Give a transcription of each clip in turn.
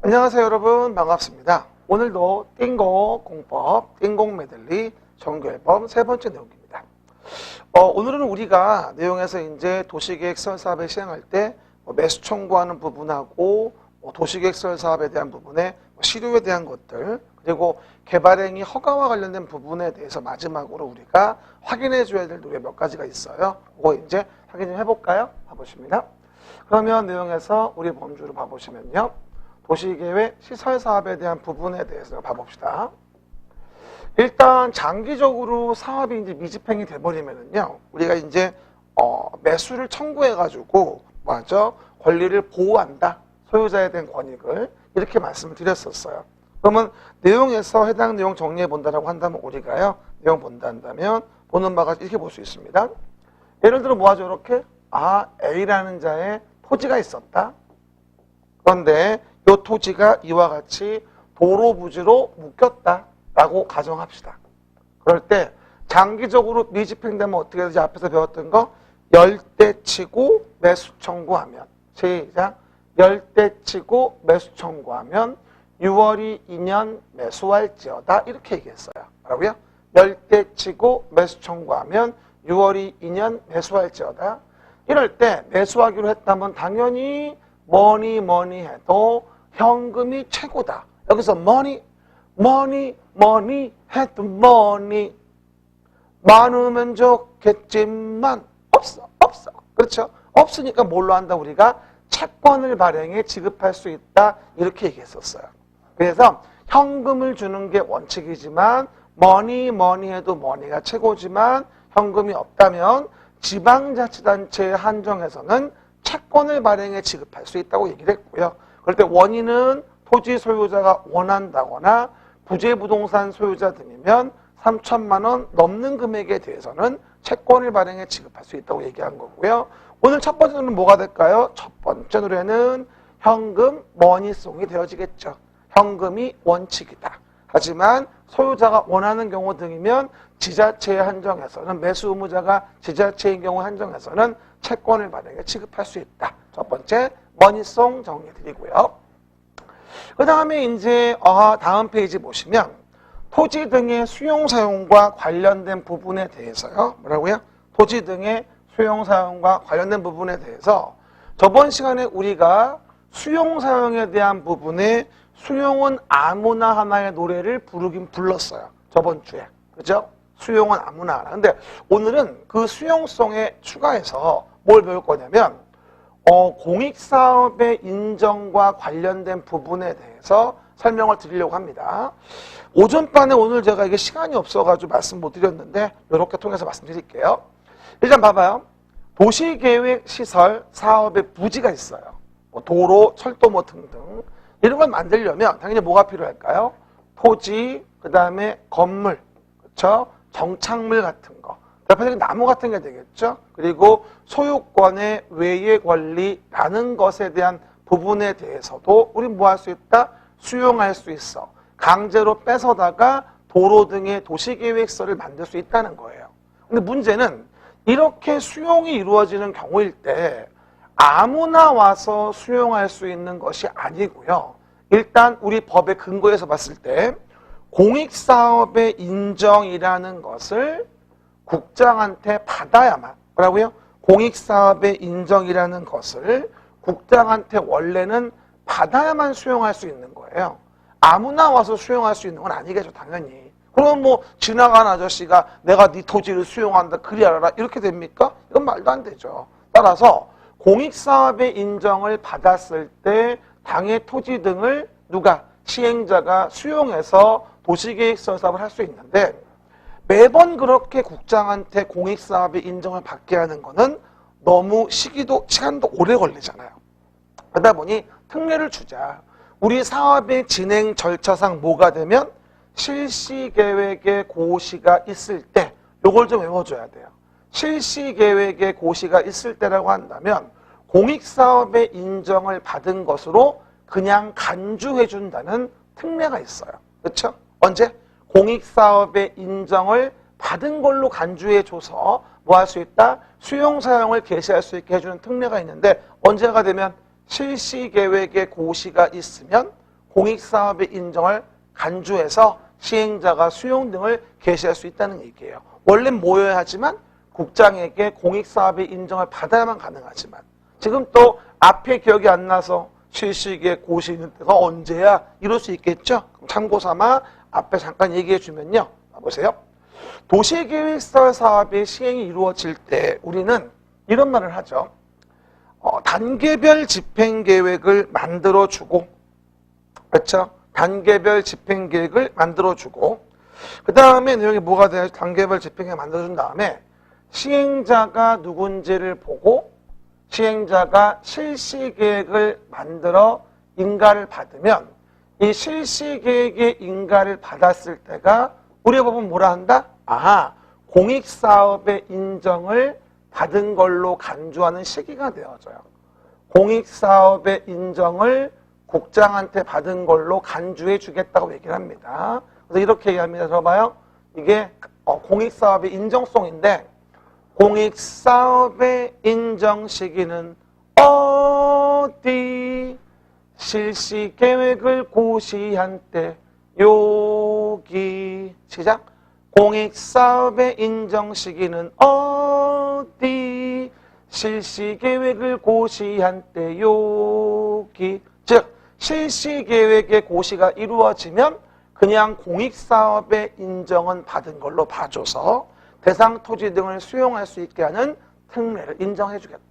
안녕하세요 여러분, 반갑습니다. 오늘도 띵곡 공법, 띵곡 메들리 정규 앨범 세 번째 내용입니다. 오늘은 우리가 내용에서 이제 도시계획 설 사업을 시행할 때 매수 청구하는 부분하고 도시계획 설 사업에 대한 부분에 실효에 대한 것들, 그리고 개발행위 허가와 관련된 부분에 대해서 마지막으로 우리가 확인해 줘야 될 노래 몇 가지가 있어요. 그거 이제 확인 좀 해볼까요? 봐보십니다. 그러면 내용에서 우리 범주로 봐보시면요. 도시계획 시설사업에 대한 부분에 대해서 봐봅시다. 일단 장기적으로 사업이 이제 미집행이 돼버리면은요, 우리가 이제 매수를 청구해가지고 권리를 보호한다, 소유자에 대한 권익을 이렇게 말씀을 드렸었어요. 그러면 내용에서 해당 내용 정리해 본다라고 한다면 우리가요, 내용 본다 한다면 보는 바가 이렇게 볼 수 있습니다. 예를 들어 뭐하죠? 이렇게 A라는 자의 토지가 있었다. 그런데 이 토지가 이와 같이 도로 부지로 묶였다라고 가정합시다. 그럴 때 장기적으로 미집행되면 어떻게 되지? 앞에서 배웠던 거 열대치고 매수 청구하면, 시작, 열대치고 매수 청구하면 6월이 2년 매수할지어다, 이렇게 얘기했어요. 뭐라고요? 열대치고 매수 청구하면 6월이 2년 매수할지어다. 이럴 때 매수하기로 했다면 당연히 뭐니 해도 현금이 최고다. 여기서 money 해도 money. 많으면 좋겠지만 없어. 그렇죠? 없으니까 뭘로 한다? 우리가 채권을 발행해 지급할 수 있다, 이렇게 얘기했었어요. 그래서 현금을 주는 게 원칙이지만 money 해도 money가 최고지만 현금이 없다면 지방자치단체의 한정에서는 채권을 발행해 지급할 수 있다고 얘기를 했고요. 그럴 때 원인은 토지 소유자가 원한다거나 부재부동산 소유자 등이면 3천만 원 넘는 금액에 대해서는 채권을 발행해 지급할 수 있다고 얘기한 거고요. 오늘 첫 번째 노래는 뭐가 될까요? 첫 번째 노래는 현금 머니송이 되어지겠죠. 현금이 원칙이다. 하지만 소유자가 원하는 경우 등이면 지자체의 한정에서는, 매수 의무자가 지자체인 경우 한정에서는 채권을 발행해 지급할 수 있다. 첫 번째 머니송 정리해 드리고요. 그 다음에 이제 다음 페이지 보시면 토지 등의 수용 사용과 관련된 부분에 대해서요. 뭐라고요? 토지 등의 수용 사용과 관련된 부분에 대해서 저번 시간에 우리가 수용 사용에 대한 부분에 수용은 아무나 하나의 노래를 부르긴 불렀어요. 저번 주에. 그죠? 수용은 아무나 하나. 근데 오늘은 그 수용성에 추가해서 뭘 배울 거냐면 공익사업의 인정과 관련된 부분에 대해서 설명을 드리려고 합니다. 오전반에 오늘 제가 이게 시간이 없어가지고 말씀 못 드렸는데 이렇게 통해서 말씀드릴게요. 일단 봐봐요. 도시계획 시설 사업의 부지가 있어요. 도로, 철도 등등. 이런 걸 만들려면 당연히 뭐가 필요할까요? 토지, 그 다음에 건물, 그렇죠? 정착물 같은 거. 대표적인 나무 같은 게 되겠죠. 그리고 소유권의 외의 권리라는 것에 대한 부분에 대해서도 우리 뭐 할 수 있다? 수용할 수 있어. 강제로 뺏어다가 도로 등의 도시계획서를 만들 수 있다는 거예요. 근데 문제는 이렇게 수용이 이루어지는 경우일 때 아무나 와서 수용할 수 있는 것이 아니고요. 일단 우리 법의 근거에서 봤을 때 공익사업의 인정이라는 것을 국장한테 받아야만, 뭐라고요? 공익사업의 인정이라는 것을 국장한테 원래는 받아야만 수용할 수 있는 거예요. 아무나 와서 수용할 수 있는 건 아니겠죠, 당연히. 그럼 뭐 지나간 아저씨가 내가 네 토지를 수용한다, 그리 알아라, 이렇게 됩니까? 이건 말도 안 되죠. 따라서 공익사업의 인정을 받았을 때 당의 토지 등을 누가? 시행자가 수용해서 도시계획서 사업을 할 수 있는데 매번 그렇게 국장한테 공익사업의 인정을 받게 하는 거는 너무 시간도 오래 걸리잖아요. 그러다 보니 특례를 주자. 우리 사업의 진행 절차상 뭐가 되면 실시계획의 고시가 있을 때 요걸 좀 외워줘야 돼요. 실시계획의 고시가 있을 때라고 한다면 공익사업의 인정을 받은 것으로 그냥 간주해준다는 특례가 있어요. 그렇죠? 언제? 공익사업의 인정을 받은 걸로 간주해줘서 뭐 할 수 있다? 수용사용을 개시할 수 있게 해주는 특례가 있는데 언제가 되면 실시계획에 고시가 있으면 공익사업의 인정을 간주해서 시행자가 수용 등을 개시할 수 있다는 얘기예요. 원래 모여야 하지만 국장에게 공익사업의 인정을 받아야만 가능하지만 지금 또 앞에 기억이 안 나서 실시계획 고시 있는 때가 언제야? 이럴 수 있겠죠? 참고 삼아 앞에 잠깐 얘기해 주면요. 보세요. 도시계획설 사업의 시행이 이루어질 때 우리는 이런 말을 하죠. 단계별 집행계획을 만들어주고, 그렇죠? 단계별 집행계획을 만들어주고, 그 다음에 내용이 뭐가 돼요? 단계별 집행계획을 만들어준 다음에 시행자가 누군지를 보고 시행자가 실시계획을 만들어 인가를 받으면 이 실시계획의 인가를 받았을 때가 우리 법은 뭐라 한다? 공익사업의 인정을 받은 걸로 간주하는 시기가 되어져요. 공익사업의 인정을 국장한테 받은 걸로 간주해 주겠다고 얘기를 합니다. 그래서 이렇게 얘기합니다. 들어봐요. 이게 공익사업의 인정송인데 공익사업의 인정 시기는 어디? 실시계획을 고시한 때 여기. 시작. 공익사업의 인정 시기는 어디? 실시계획을 고시한 때 여기. 즉 실시계획의 고시가 이루어지면 그냥 공익사업의 인정은 받은 걸로 봐줘서 대상 토지 등을 수용할 수 있게 하는 특례를 인정해 주겠다.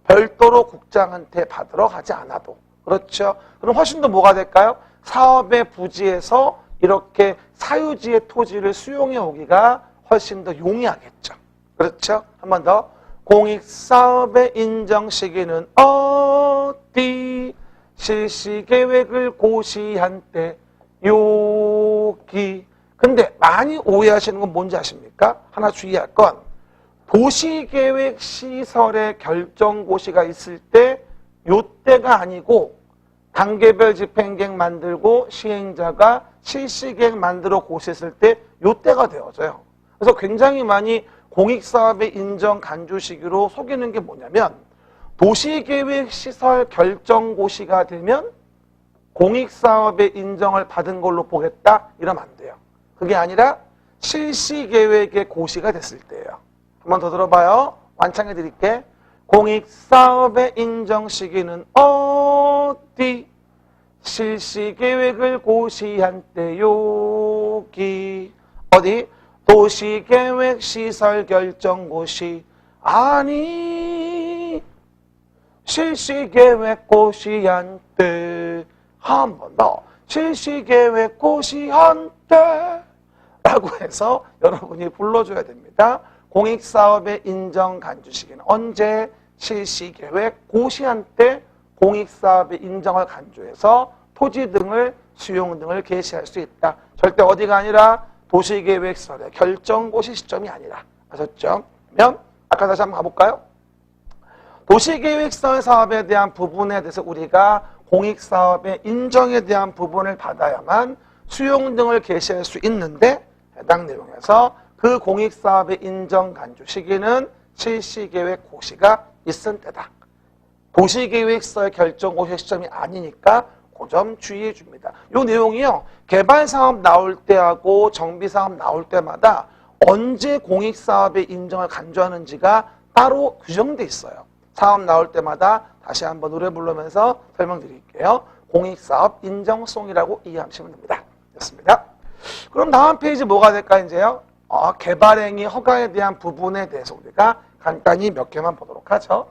별도로 국장한테 받으러 가지 않아도. 그렇죠? 그럼 훨씬 더 뭐가 될까요? 사업의 부지에서 이렇게 사유지의 토지를 수용해 오기가 훨씬 더 용이하겠죠. 그렇죠? 한 번 더. 공익사업의 인정 시기는 어디? 실시계획을 고시한 때 여기. 근데 많이 오해하시는 건 뭔지 아십니까? 하나 주의할 건 도시계획 시설의 결정고시가 있을 때 요때가 아니고 단계별 집행계획 만들고 시행자가 실시계획 만들어 고시했을 때 요때가 되어져요. 그래서 굉장히 많이 공익사업의 인정 간주 시기로 속이는 게 뭐냐면 도시계획 시설 결정고시가 되면 공익사업의 인정을 받은 걸로 보겠다? 이러면 안 돼요. 그게 아니라 실시계획의 고시가 됐을 때예요. 한 번 더 들어봐요. 완창해 드릴게. 공익사업의 인정 시기는 어디? 실시계획을 고시한 때 여기. 어디? 도시계획 시설 결정고시. 아니 실시계획 고시한 때. 한 번 더. 실시계획 고시한 때 라고 해서 여러분이 불러줘야 됩니다. 공익사업의 인정 간주 시기는 언제? 실시계획 고시한 때 공익사업의 인정을 간주해서 토지 등을 수용 등을 개시할 수 있다. 절대 어디가 아니라 도시계획설의 결정고시 시점이 아니라. 아셨죠? 그러면 아까 다시 한번 가볼까요? 도시계획설 사업에 대한 부분에 대해서 우리가 공익사업의 인정에 대한 부분을 받아야만 수용 등을 개시할 수 있는데 해당 내용에서 그 공익사업의 인정 간주 시기는 실시계획 고시가 있은 때다. 도시계획서의 결정고시 시점이 아니니까 그 점 주의해 줍니다. 이 내용이요. 개발사업 나올 때하고 정비사업 나올 때마다 언제 공익사업의 인정을 간주하는지가 따로 규정돼 있어요. 사업 나올 때마다 다시 한번 노래 부르면서 설명드릴게요. 공익사업 인정송이라고 이해하시면 됩니다. 됐습니다. 그럼 다음 페이지 뭐가 될까 이제요? 개발행위 허가에 대한 부분에 대해서 우리가 간단히 몇 개만 보도록 하죠.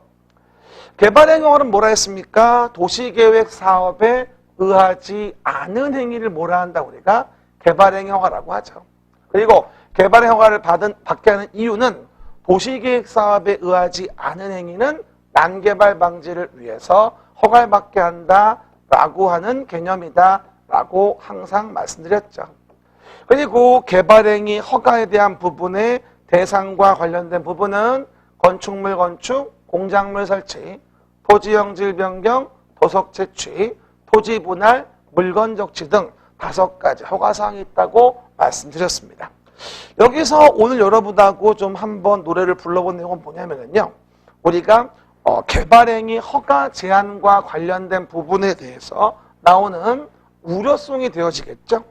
개발행위 허가는 뭐라 했습니까? 도시계획 사업에 의하지 않은 행위를 뭐라 한다 우리가? 개발행위 허가라고 하죠. 그리고 개발행위 허가를 받게 하는 이유는 도시계획 사업에 의하지 않은 행위는 난개발 방지를 위해서 허가를 받게 한다라고 하는 개념이다라고 항상 말씀드렸죠. 그리고 개발행위 허가에 대한 부분의 대상과 관련된 부분은 건축물 건축, 공작물 설치, 토지형질 변경, 도석 채취, 토지 분할, 물건 적치 등 5가지 허가사항이 있다고 말씀드렸습니다. 여기서 오늘 여러분하고 좀 한번 노래를 불러본 내용은 뭐냐면요. 우리가 개발행위 허가 제한과 관련된 부분에 대해서 나오는 우려성이 되어지겠죠.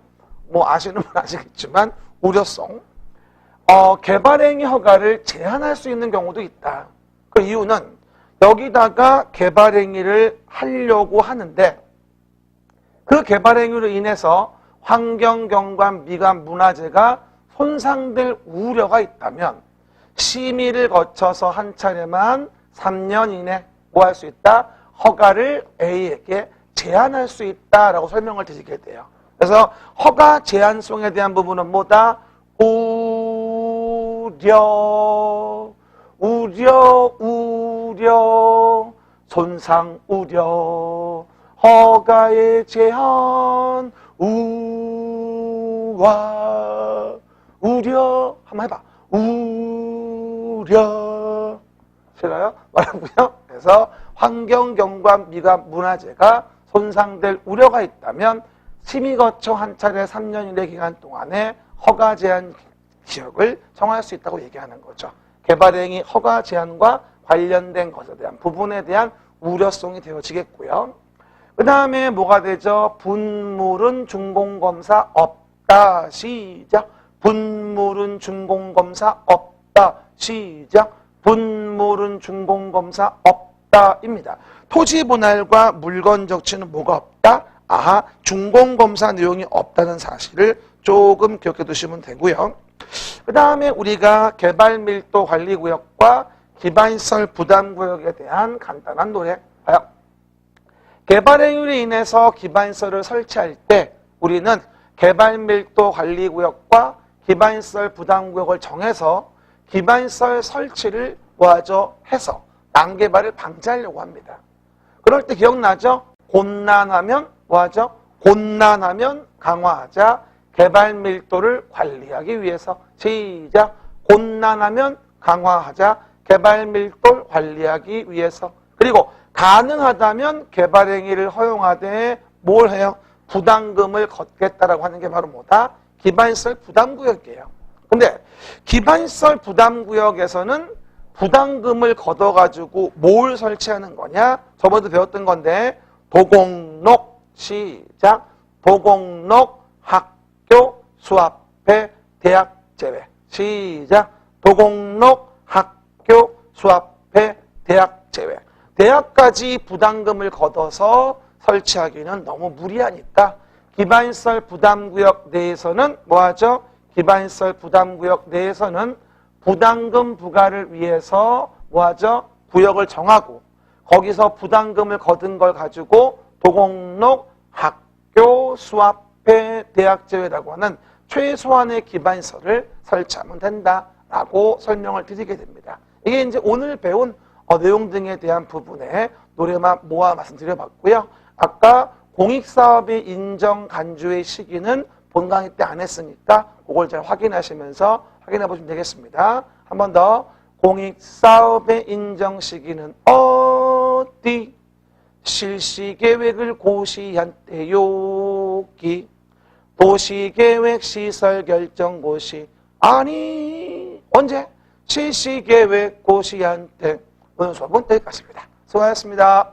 뭐 아시는 분 아시겠지만 우려성. 개발행위 허가를 제한할 수 있는 경우도 있다. 그 이유는 여기다가 개발행위를 하려고 하는데 그 개발행위로 인해서 환경경관 미관 문화재가 손상될 우려가 있다면 심의를 거쳐서 한 차례만 3년 이내 뭐 할 수 있다? 허가를 A에게 제한할 수 있다라고 설명을 드리게 돼요. 그래서 허가 제한성에 대한 부분은 뭐다? 우려, 손상 우려, 허가의 제한, 우려, 한번 해봐. 우려. 싫어요? 뭐라고요? 그래서 환경경관 미관 문화재가 손상될 우려가 있다면 심의 거쳐 한 차례 3년 이내 기간 동안에 허가 제한 지역을 정할 수 있다고 얘기하는 거죠. 개발행위 허가 제한과 관련된 것에 대한 부분에 대한 우려성이 되어지겠고요. 그 다음에 뭐가 되죠? 분물은 준공검사 없다. 시작. 분물은 준공검사 없다. 시작. 분물은 준공검사 없다입니다. 토지 분할과 물건 적치는 뭐가 없다? 아하, 준공검사 내용이 없다는 사실을 조금 기억해 두시면 되고요. 그 다음에 우리가 개발밀도관리구역과 기반시설 부담구역에 대한 간단한 노래 봐요. 개발행위로 인해서 기반시설을 설치할 때 우리는 개발밀도관리구역과 기반시설 부담구역을 정해서 기반시설 설치를 뭐하죠? 해서 난개발을 방지하려고 합니다. 그럴 때 기억나죠? 곤란하면 뭐하죠? 곤란하면 강화하자. 개발 밀도를 관리하기 위해서 시작. 곤란하면 강화하자. 개발 밀도를 관리하기 위해서. 그리고 가능하다면 개발행위를 허용하되 뭘 해요? 부담금을 걷겠다라고 하는 게 바로 뭐다? 기반시설 부담구역이에요. 근데 기반시설 부담구역에서는 부담금을 걷어가지고 뭘 설치하는 거냐? 저번에도 배웠던 건데 도곡록 시작. 도곡록 학교 수합회 대학 제외 시작. 도곡록 학교 수합회 대학 제외. 대학까지 부담금을 걷어서 설치하기는 너무 무리하니까 기반시설 부담구역 내에서는 뭐하죠? 기반시설 부담구역 내에서는 부담금 부과를 위해서 뭐하죠? 구역을 정하고 거기서 부담금을 거둔 걸 가지고 도곡록 학교 수합회 대학 제외라고 하는 최소한의 기반시설을 설치하면 된다라고 설명을 드리게 됩니다. 이게 이제 오늘 배운 내용 등에 대한 부분에 노래만 모아 말씀드려봤고요. 아까 공익사업의 인정 간주의 시기는 본 강의 때 안 했으니까 그걸 잘 확인하시면서 확인해 보시면 되겠습니다. 한 번 더. 공익사업의 인정 시기는 어디? 실시계획을 고시한 때요기. 도시계획 시설 결정 고시. 아니 언제? 실시계획 고시한 때. 오늘 수업은 여기까지입니다. 수고하셨습니다.